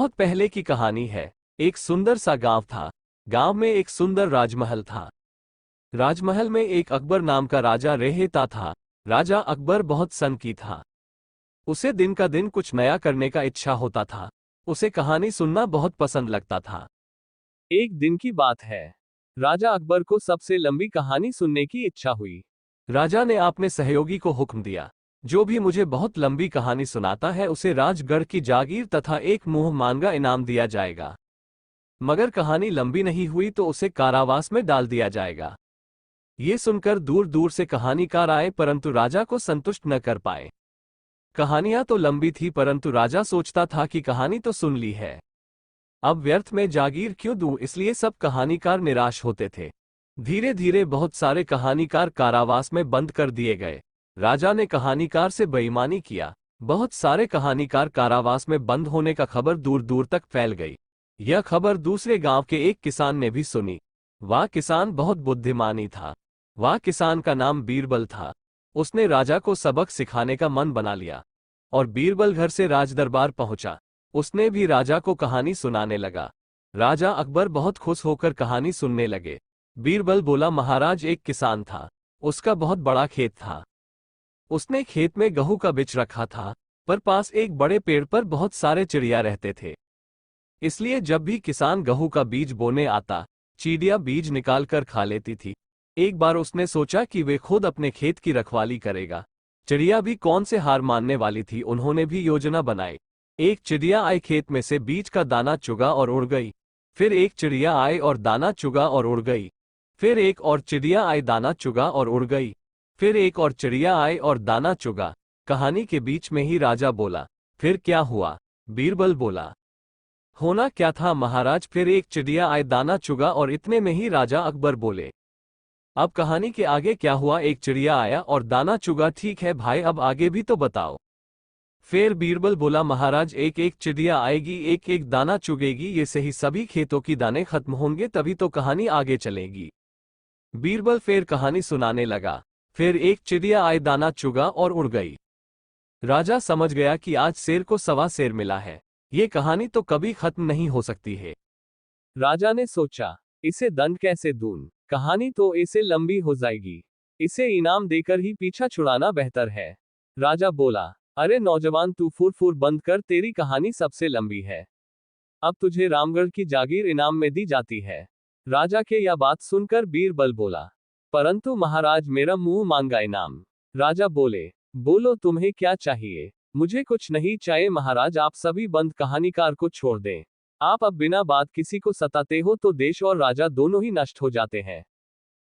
बहुत पहले की कहानी है। एक सुंदर सा गांव था। गांव में एक सुंदर राजमहल था। राजमहल में एक अकबर नाम का राजा रहता था। राजा अकबर बहुत सन की था। उसे दिन का दिन कुछ नया करने का इच्छा होता था। उसे कहानी सुनना बहुत पसंद लगता था। एक दिन की बात है। राजा अकबर को सबसे लंबी कहानी सुनने की इच्छा हुई। राजा ने अपने सहयोगी को हुक्म दिया, जो भी मुझे बहुत लंबी कहानी सुनाता है उसे राजगढ़ की जागीर तथा एक मुंह मांगा इनाम दिया जाएगा। मगर कहानी लंबी नहीं हुई तो उसे कारावास में डाल दिया जाएगा। ये सुनकर दूर दूर से कहानीकार आए परंतु राजा को संतुष्ट न कर पाए। कहानियां तो लंबी थी परंतु राजा सोचता था कि कहानी तो सुन ली है, अब व्यर्थ में जागीर क्यों दूं, इसलिए सब कहानीकार निराश होते थे। धीरे धीरे बहुत सारे कहानीकार कारावास में बंद कर दिए गए। राजा ने कहानीकार से बेईमानी किया। बहुत सारे कहानीकार कारावास में बंद होने का खबर दूर दूर तक फैल गई। यह खबर दूसरे गांव के एक किसान ने भी सुनी। वह किसान बहुत बुद्धिमानी था। वह किसान का नाम बीरबल था। उसने राजा को सबक सिखाने का मन बना लिया और बीरबल घर से राजदरबार पहुंचा। उसने भी राजा को कहानी सुनाने लगा। राजा अकबर बहुत खुश होकर कहानी सुनने लगे। बीरबल बोला, महाराज, एक किसान था। उसका बहुत बड़ा खेत था। उसने खेत में गेहूं का बीज रखा था, पर पास एक बड़े पेड़ पर बहुत सारे चिड़िया रहते थे। इसलिए जब भी किसान गेहूं का बीज बोने आता, चिड़िया बीज निकाल कर खा लेती थी। एक बार उसने सोचा कि वे खुद अपने खेत की रखवाली करेगा। चिड़िया भी कौन से हार मानने वाली थी। उन्होंने भी योजना बनाई। एक चिड़िया आई, खेत में से बीज का दाना चुगा और उड़ गई। फिर एक चिड़िया आई और दाना चुगा और उड़ गई। फिर एक और चिड़िया आई, दाना चुगा और उड़ गई। फिर एक और चिड़िया आई और दाना चुगा। कहानी के बीच में ही राजा बोला, फिर क्या हुआ? बीरबल बोला, होना क्या था महाराज, फिर एक चिड़िया आई, दाना चुगा और इतने में ही राजा अकबर बोले, अब कहानी के आगे क्या हुआ? एक चिड़िया आया और दाना चुगा। ठीक है भाई, अब आगे भी तो बताओ। फिर बीरबल बोला, महाराज, एक एक चिड़िया आएगी, एक एक दाना चुगेगी, ये सही सभी खेतों की दाने खत्म होंगे तभी तो कहानी आगे चलेगी। बीरबल फिर कहानी सुनाने लगा। फिर एक चिड़िया आई, दाना चुगा और उड़ गई। राजा समझ गया कि आज शेर को सवा शेर मिला है। ये कहानी तो कभी खत्म नहीं हो सकती है। राजा ने सोचा, इसे दंड कैसे दूं? कहानी तो इसे लंबी हो जाएगी। इसे इनाम देकर ही पीछा छुड़ाना बेहतर है। राजा बोला, अरे नौजवान, तू फुर बंद कर, तेरी कहानी सबसे लंबी है। अब तुझे रामगढ़ की जागीर इनाम में दी जाती है। राजा के यह बात सुनकर बीरबल बोला, परंतु महाराज, मेरा मुंह मांगा इनाम। राजा बोले, बोलो तुम्हें क्या चाहिए? मुझे कुछ नहीं चाहिए महाराज, आप सभी बंद कहानीकार को छोड़ दें। आप अब बिना बात किसी को सताते हो तो देश और राजा दोनों ही नष्ट हो जाते हैं।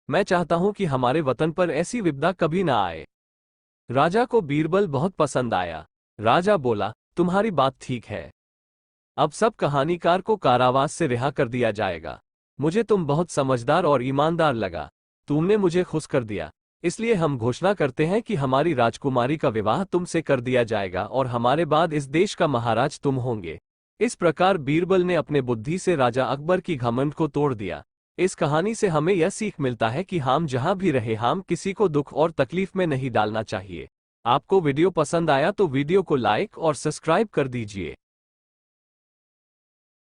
मैं चाहता हूं कि हमारे वतन पर ऐसी विपदा कभी ना आए। राजा को बीरबल बहुत पसंद आया। राजा बोला, तुम्हारी बात ठीक है। अब सब कहानीकार को कारावास से रिहा कर दिया जाएगा। मुझे तुम बहुत समझदार और ईमानदार लगा। तुमने मुझे खुश कर दिया। इसलिए हम घोषणा करते हैं कि हमारी राजकुमारी का विवाह तुमसे कर दिया जाएगा और हमारे बाद इस देश का महाराज तुम होंगे। इस प्रकार बीरबल ने अपने बुद्धि से राजा अकबर की घमंड को तोड़ दिया। इस कहानी से हमें यह सीख मिलता है कि हम जहां भी रहे, हम किसी को दुख और तकलीफ में नहीं डालना चाहिए। आपको वीडियो पसंद आया तो वीडियो को लाइक और सब्सक्राइब कर दीजिए।